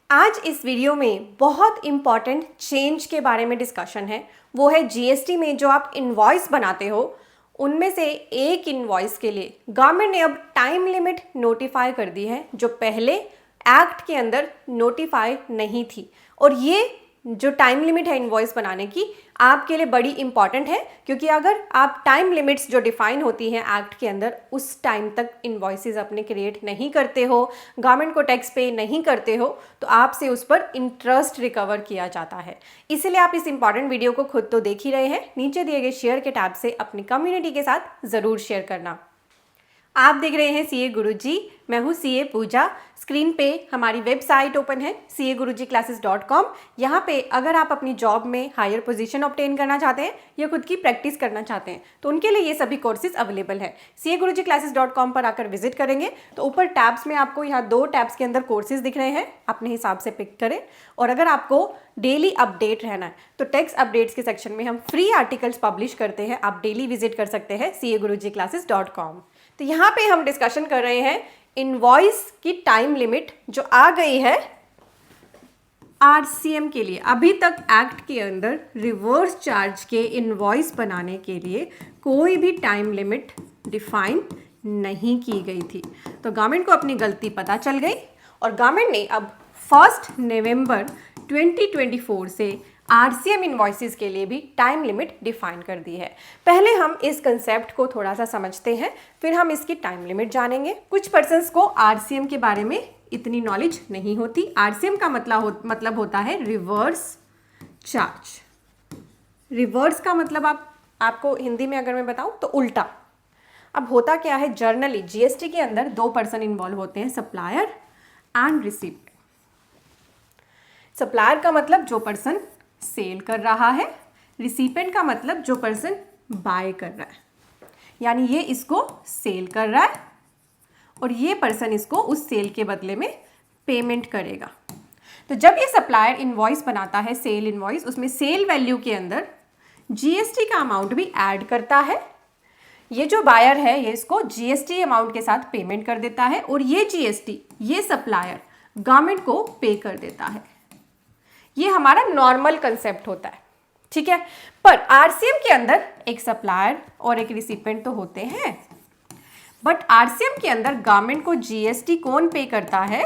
आज इस वीडियो में बहुत इम्पॉर्टेंट चेंज के बारे में डिस्कशन है। वो है जीएसटी में जो आप इनवॉइस बनाते हो उनमें से एक इनवॉइस के लिए गवर्नमेंट ने अब टाइम लिमिट नोटिफाई कर दी है, जो पहले एक्ट के अंदर नोटिफाई नहीं थी। और ये जो टाइम लिमिट है इनवॉइस बनाने की आपके लिए बड़ी इंपॉर्टेंट है, क्योंकि अगर आप टाइम लिमिट्स जो डिफाइन होती हैं एक्ट के अंदर उस टाइम तक इनवॉइसेस अपने क्रिएट नहीं करते हो, गवर्नमेंट को टैक्स पे नहीं करते हो, तो आपसे उस पर इंटरेस्ट रिकवर किया जाता है। इसलिए आप इस इंपॉर्टेंट वीडियो को खुद तो देख ही रहे हैं, नीचे दिए गए शेयर के टैब से अपनी कम्युनिटी के साथ ज़रूर शेयर करना। आप देख रहे हैं सीए गुरुजी, मैं हूँ सीए पूजा। स्क्रीन पे हमारी वेबसाइट ओपन है CA-Guruji-Classes.com। यहाँ पे अगर आप अपनी जॉब में हायर पोजीशन ऑब्टेन करना चाहते हैं या खुद की प्रैक्टिस करना चाहते हैं तो उनके लिए ये सभी कोर्सेज अवेलेबल है। CA-Guruji-Classes.com पर आकर विजिट करेंगे तो ऊपर टैब्स में आपको यहाँ 2 टैब्स के अंदर कोर्सेज दिख रहे हैं, अपने हिसाब से पिक करें। और अगर आपको डेली अपडेट रहना है तो टैक्स अपडेट्स के सेक्शन में हम फ्री आर्टिकल्स पब्लिश करते हैं, आप डेली विजिट कर सकते हैं CA-Guruji-Classes.com। तो यहाँ पे हम डिस्कशन कर रहे हैं इनवॉइस की टाइम लिमिट जो आ गई है आरसीएम के लिए। अभी तक एक्ट के अंदर रिवर्स चार्ज के इनवॉइस बनाने के लिए कोई भी टाइम लिमिट डिफाइन नहीं की गई थी। तो गवर्नमेंट को अपनी गलती पता चल गई और गवर्नमेंट ने अब 1 नवंबर 2024 से आरसीएम इनवॉइसेस के लिए भी टाइम लिमिट डिफाइन कर दी है। पहले हम इस कंसेप्ट को थोड़ा सा समझते हैं, फिर हम इसकी टाइम लिमिट जानेंगे। कुछ पर्सन्स को आरसीएम के बारे में इतनी नॉलेज नहीं होती। आरसीएम का मतलब होता है रिवर्स चार्ज। रिवर्स का मतलब आपको हिंदी में अगर मैं बताऊं तो उल्टा। अब होता क्या है, जर्नली जीएसटी के अंदर 2 पर्सन इन्वॉल्व होते हैं, सप्लायर एंड रिसीपिएंट। सप्लायर का मतलब जो पर्सन सेल कर रहा है, रिसिपेंट का मतलब जो पर्सन बाय कर रहा है, यानी ये इसको सेल कर रहा है और ये पर्सन इसको उस सेल के बदले में पेमेंट करेगा। तो जब ये सप्लायर इनवॉइस बनाता है, सेल इनवॉइस, उसमें सेल वैल्यू के अंदर जीएसटी का अमाउंट भी ऐड करता है। ये जो बायर है ये इसको जीएसटी अमाउंट के साथ पेमेंट कर देता है और ये जीएसटी ये सप्लायर गवर्नमेंट को पे कर देता है। ये हमारा नॉर्मल कंसेप्ट होता है, ठीक है। पर आरसीएम के अंदर एक सप्लायर और एक रिसिपेंट तो होते हैं, बट आरसीएम के अंदर गवर्नमेंट को जीएसटी कौन पे करता है?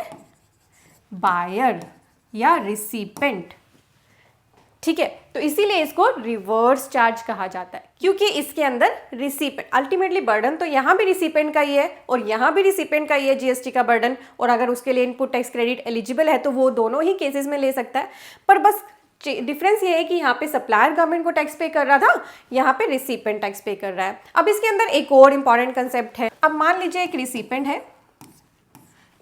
बायर या रिसिपेंट, ठीक है। तो इसीलिए इसको रिवर्स चार्ज कहा जाता है, क्योंकि इसके अंदर रिसिपेंट अल्टीमेटली बर्डन तो यहाँ भी रिसिपेंट का ही है और यहाँ भी रिसिपेंट का ही है जीएसटी का बर्डन। और अगर उसके लिए इनपुट टैक्स क्रेडिट एलिजिबल है तो वो दोनों ही केसेस में ले सकता है। पर बस डिफरेंस ये है कि यहाँ पे सप्लायर गवर्नमेंट को टैक्स पे कर रहा था, यहाँ पे रिसिपेंट टैक्स पे कर रहा है। अब इसके अंदर एक और इंपॉर्टेंट कंसेप्ट है। अब मान लीजिए एक रिसिपेंट है,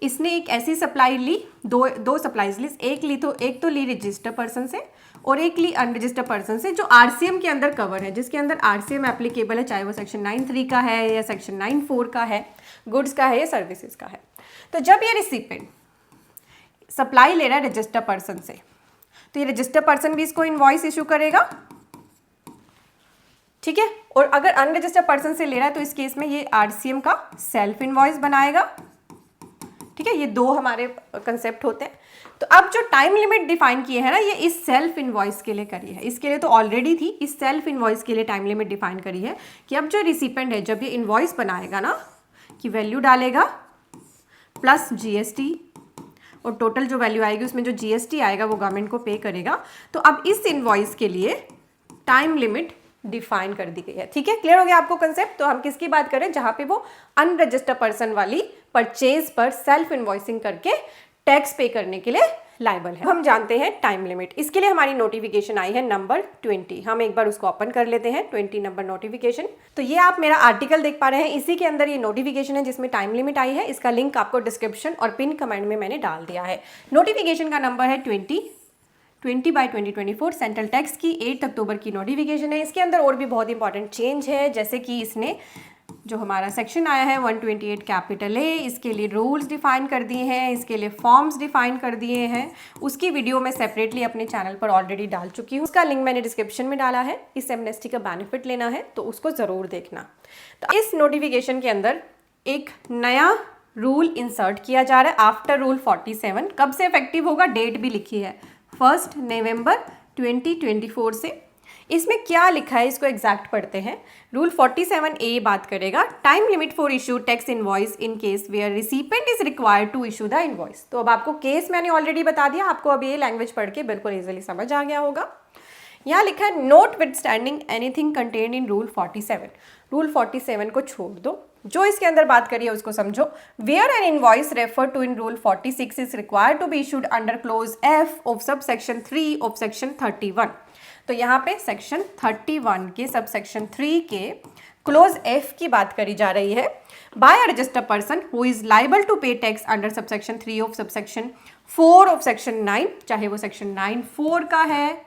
इसने एक ऐसी सप्लाई ली, दो सप्लाईज ली, एक तो ली रजिस्टर्ड पर्सन से और एक ली अनरजिस्टर्ड पर्सन से, जो आरसीएम के अंदर कवर है, जिसके अंदर आरसीएम एप्लीकेबल है, चाहे वो सेक्शन 9(3) का है या सेक्शन 9(4) का है, गुड्स का है या सर्विसेज का है। तो जब ये रिसिपेंट सप्लाई ले रहा है रजिस्टर्ड पर्सन से, तो ये रजिस्टर्ड पर्सन भी इसको इनवॉइस इशू करेगा, ठीक है। और अगर अनरजिस्टर्ड पर्सन से ले रहा है तो इस केस में ये आरसीएम का सेल्फ इनवॉइस बनाएगा, ठीक है। ये 2 हमारे कंसेप्ट होते हैं। तो अब जो टाइम लिमिट डिफाइन किए हैं ना, ये इस सेल्फ इनवॉइस के लिए करी है। इसके लिए तो ऑलरेडी थी, इस सेल्फ इनवॉइस के लिए टाइम लिमिट डिफाइन करी है कि अब जो रिसिपेंट है जब ये इनवॉइस बनाएगा ना, कि वैल्यू डालेगा प्लस जीएसटी और टोटल जो वैल्यू आएगी उसमें जो जीएसटी आएगा वो गवर्नमेंट को पे करेगा। तो अब इस इनवॉइस के लिए टाइम लिमिट डिफाइन कर दी गई है, ठीक है। क्लियर हो गया आपको कंसेप्ट? तो हम किसकी बात करें? जहां पे वो अनरजिस्टर्ड पर्सन वाली परचेज पर सेल्फ इनवॉइसिंग करके टैक्स पे करने के लिए लायबल है। हम जानते हैं टाइम लिमिट। इसके लिए हमारी नोटिफिकेशन आई है नंबर 20। हम एक बार उसको ओपन कर लेते हैं, 20 नंबर नोटिफिकेशन। तो ये आप मेरा आर्टिकल देख पा रहे हैं, इसी के अंदर ये नोटिफिकेशन है जिसमें टाइम लिमिट आई है। इसका लिंक आपको डिस्क्रिप्शन और पिन कमेंट में मैंने डाल दिया है। नोटिफिकेशन का नंबर है 20/2024 सेंट्रल टैक्स की 8 अक्टूबर की नोटिफिकेशन है। इसके अंदर और भी बहुत इंपॉर्टेंट चेंज है, जैसे कि इसने जो हमारा सेक्शन आया है 128 कैपिटल ए, इसके लिए रूल्स डिफाइन कर दिए हैं, इसके लिए फॉर्म्स डिफाइन कर दिए हैं। उसकी वीडियो मैं सेपरेटली अपने चैनल पर ऑलरेडी डाल चुकी हूँ, उसका लिंक मैंने डिस्क्रिप्शन में डाला है। इस एमनेस्टी का बेनिफिट लेना है तो उसको ज़रूर देखना। तो इस नोटिफिकेशन के अंदर एक नया रूल इंसर्ट किया जा रहा है आफ्टर रूल 47। कब से इफेक्टिव होगा, डेट भी लिखी है 1 नवंबर 2024 से। इसमें क्या लिखा है इसको एग्जैक्ट पढ़ते हैं। रूल 47A बात करेगा time limit for issue tax invoice in case where recipient is required to issue the invoice. तो अब आपको केस मैंने ऑलरेडी बता दिया, आपको अब ये लैंग्वेज पढ़ के बिल्कुल इजीली समझ आ गया होगा। यहाँ लिखा है note with standing anything contained in rule 47। Rule 47 को छोड़ दो, जो इसके अंदर बात करिए उसको समझो। Where an invoice refer to in rule 46 is required to be issued under clause F of sub section 3 of section 31। तो यहाँ पे सेक्शन 31 के सब सेक्शन 3 के क्लोज F की बात करी जा रही है। By a registered person who is liable to pay tax under sub section 3 of sub section 4 of section 9, चाहे वो सेक्शन 9(4) का है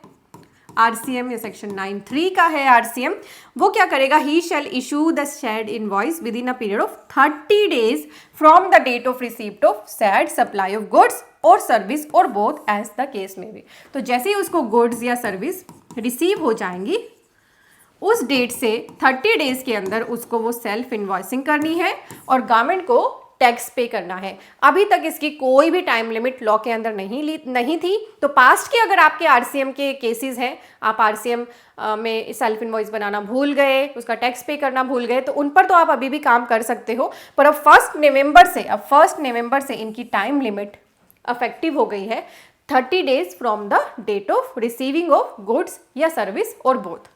RCM या सेक्शन 9(3) का है RCM, वो क्या करेगा, he shall issue the said invoice within a period of 30 days from the date of receipt of said supply of goods और सर्विस और बोथ एज द केस में भी। तो जैसे ही उसको गुड्स या सर्विस रिसीव हो जाएंगी उस डेट से 30 days के अंदर उसको वो सेल्फ इनवॉइसिंग करनी है और गवर्नमेंट को टैक्स पे करना है। अभी तक इसकी कोई भी टाइम लिमिट लॉ के अंदर नहीं थी। तो पास्ट के अगर आपके RCM के केसेस हैं, आप RCM में सेल्फ इनवॉइस बनाना भूल गए, उसका टैक्स पे करना भूल गए, तो उन पर तो आप अभी भी काम कर सकते हो। पर अब 1 नवंबर से इनकी टाइम लिमिट अफेक्टिव हो गई है 30 days from the date of receiving of goods या सर्विस और बोथ।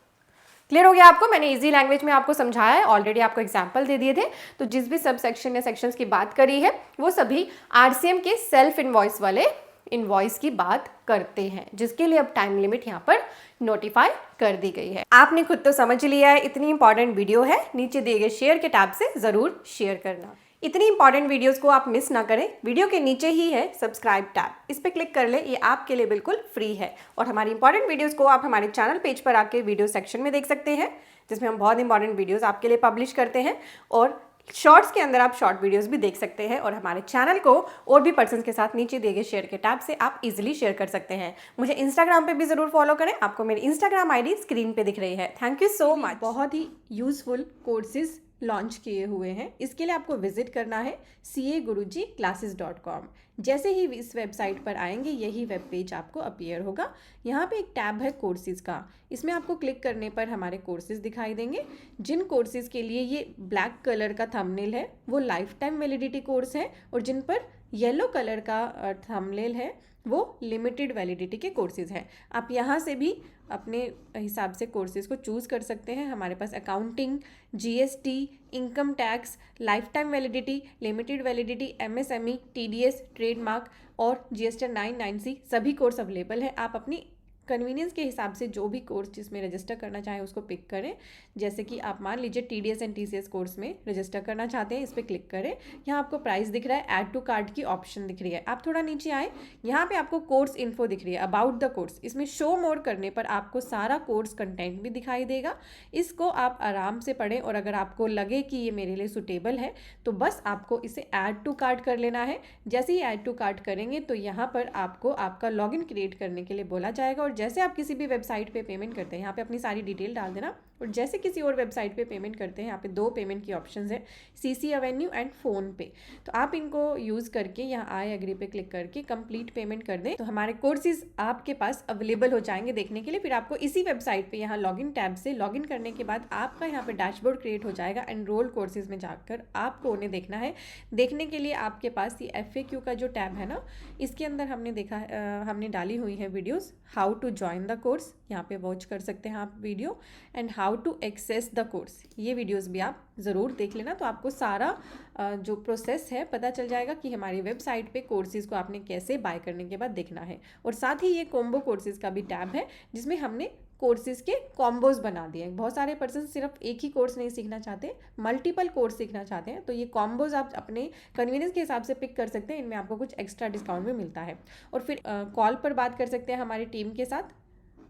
क्लियर हो गया आपको? मैंने इजी लैंग्वेज में आपको समझाया है, ऑलरेडी आपको एग्जांपल दे दिए थे। तो जिस भी सब सेक्शन या सेक्शंस की बात करी है वो सभी RCM के सेल्फ इनवॉइस वाले इनवॉइस की बात करते हैं, जिसके लिए अब टाइम लिमिट यहाँ पर नोटिफाई कर दी गई है। आपने खुद तो समझ लिया है, इतनी इंपॉर्टेंट वीडियो है, नीचे दिए गए शेयर के टैब से ज़रूर शेयर करना। इतनी इंपॉर्टेंट वीडियोस को आप मिस ना करें, वीडियो के नीचे ही है सब्सक्राइब टैब, इस पर क्लिक कर ले, ये आपके लिए बिल्कुल फ्री है। और हमारी इंपॉर्टेंट वीडियोस को आप हमारे चैनल पेज पर आके वीडियो सेक्शन में देख सकते हैं, जिसमें हम बहुत इंपॉर्टेंट वीडियोस आपके लिए पब्लिश करते हैं। और शॉर्ट्स के अंदर आप शॉर्ट वीडियोस भी देख सकते हैं। और हमारे चैनल को और भी पर्सन के साथ नीचे दिए गए शेयर के टैब से आप इजीली शेयर कर सकते हैं। मुझे इंस्टाग्राम पे भी ज़रूर फॉलो करें, आपको मेरी इंस्टाग्राम ID स्क्रीन पे दिख रही है। Thank you so much. बहुत ही यूजफुल कोर्सेज लॉन्च किए हुए हैं, इसके लिए आपको विजिट करना है CAGuruji-classes.com। जैसे ही इस वेबसाइट पर आएंगे यही वेब पेज आपको अपीयर होगा। यहाँ पे एक टैब है कोर्सेज़ का, इसमें आपको क्लिक करने पर हमारे कोर्सेज़ दिखाई देंगे। जिन कोर्सेज़ के लिए ये ब्लैक कलर का थंबनेल है वो लाइफ टाइम वैलिडिटी कोर्स है, और जिन पर येलो कलर का थंबनेल है वो लिमिटेड वैलिडिटी के कोर्सेज़ हैं। आप यहाँ से भी अपने हिसाब से कोर्सेज़ को चूज़ कर सकते हैं। हमारे पास accounting, GST, income tax, life time validity, limited validity, MSME, TDS, trademark और GST 9(9)C सभी कोर्स अवेलेबल है। आप अपनी कन्वीनियंस के हिसाब से जो भी कोर्स जिसमें रजिस्टर करना चाहें उसको पिक करें। जैसे कि आप मान लीजिए TDS एंड TCS कोर्स में रजिस्टर करना चाहते हैं, इस पर क्लिक करें। यहाँ आपको प्राइस दिख रहा है, ऐड टू कार्ट की ऑप्शन दिख रही है। आप थोड़ा नीचे आए, यहाँ पे आपको कोर्स इन्फो दिख रही है, अबाउट द कोर्स। इसमें शो मोर करने पर आपको सारा कोर्स कंटेंट भी दिखाई देगा। इसको आप आराम से पढ़ें, और अगर आपको लगे कि ये मेरे लिए सुटेबल है तो बस आपको इसे ऐड टू कार्ट कर लेना है। जैसे ही ऐड टू कार्ट करेंगे तो यहाँ पर आपको आपका लॉगिन क्रिएट करने के लिए बोला जाएगा। और जैसे आप किसी भी वेबसाइट पे पेमेंट करते हैं, यहाँ पे अपनी सारी डिटेल डाल देना। और जैसे किसी और वेबसाइट पे पेमेंट करते हैं, यहाँ पे 2 पेमेंट की ऑप्शंस है, CC एवेन्यू एंड फ़ोन पे। तो आप इनको यूज़ करके यहाँ आई एग्री पे क्लिक करके कंप्लीट पेमेंट कर दें, तो हमारे कोर्सेज आपके पास अवेलेबल हो जाएंगे देखने के लिए। फिर आपको इसी वेबसाइट पे यहाँ लॉगिन टैब से लॉगिन करने के बाद आपका यहाँ पे डैशबोर्ड क्रिएट हो जाएगा। एनरोल कोर्सेज में जाकर आपको उन्हें देखना है। देखने के लिए आपके पास ये FAQ का जो टैब है ना, इसके अंदर हमने डाली हुई है videos. How to join the course, यहाँ पे वॉच कर सकते हैं आप video, and how to access the course, ये वीडियोस भी आप ज़रूर देख लेना। तो आपको सारा जो प्रोसेस है पता चल जाएगा कि हमारी वेबसाइट पे कोर्सेज़ को आपने कैसे बाय करने के बाद देखना है। और साथ ही ये कॉम्बो कोर्सेज़ का भी टैब है, जिसमें हमने कोर्सेज़ के कॉम्बोज बना दिए हैं। बहुत सारे पर्सन सिर्फ एक ही कोर्स नहीं सीखना चाहते, मल्टीपल कोर्स सीखना चाहते हैं, तो ये कॉम्बोज आप अपने कन्वीनियंस के हिसाब से पिक कर सकते हैं। इनमें आपको कुछ एक्स्ट्रा डिस्काउंट भी मिलता है। और फिर कॉल पर बात कर सकते हैं हमारी टीम के साथ,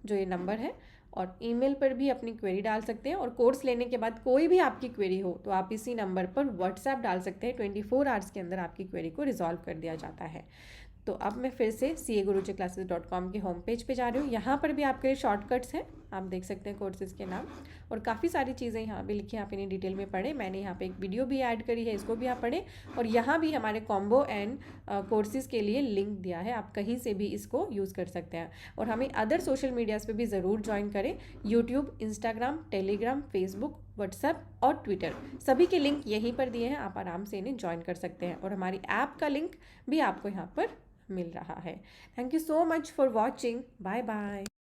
जो ये नंबर है, और ईमेल पर भी अपनी क्वेरी डाल सकते हैं। और कोर्स लेने के बाद कोई भी आपकी क्वेरी हो तो आप इसी नंबर पर व्हाट्सएप डाल सकते हैं। 24 आवर्स के अंदर आपकी क्वेरी को रिजॉल्व कर दिया जाता है। तो अब मैं फिर से CAGuruji-classes.com के होम पेज पे जा रही हूँ। यहाँ पर भी आपके लिए शॉर्टकट्स हैं, आप देख सकते हैं कोर्सेज़ के नाम। और काफ़ी सारी चीज़ें यहाँ पे लिखी हैं, आप इन्हें डिटेल में पढ़ें। मैंने यहाँ पे एक वीडियो भी ऐड करी है, इसको भी आप पढ़ें। और यहाँ भी हमारे कॉम्बो एंड कोर्सेज़ के लिए लिंक दिया है, आप कहीं से भी इसको यूज़ कर सकते हैं। और हमें अदर सोशल मीडियाज़ पे भी ज़रूर ज्वाइन करें, YouTube, Instagram, Telegram, Facebook, WhatsApp और ट्विटर, सभी के लिंक यहीं पर दिए हैं, आप आराम से इन्हें ज्वाइन कर सकते हैं। और हमारी ऐप का लिंक भी आपको यहाँ पर मिल रहा है। Thank you so much for watching. Bye bye.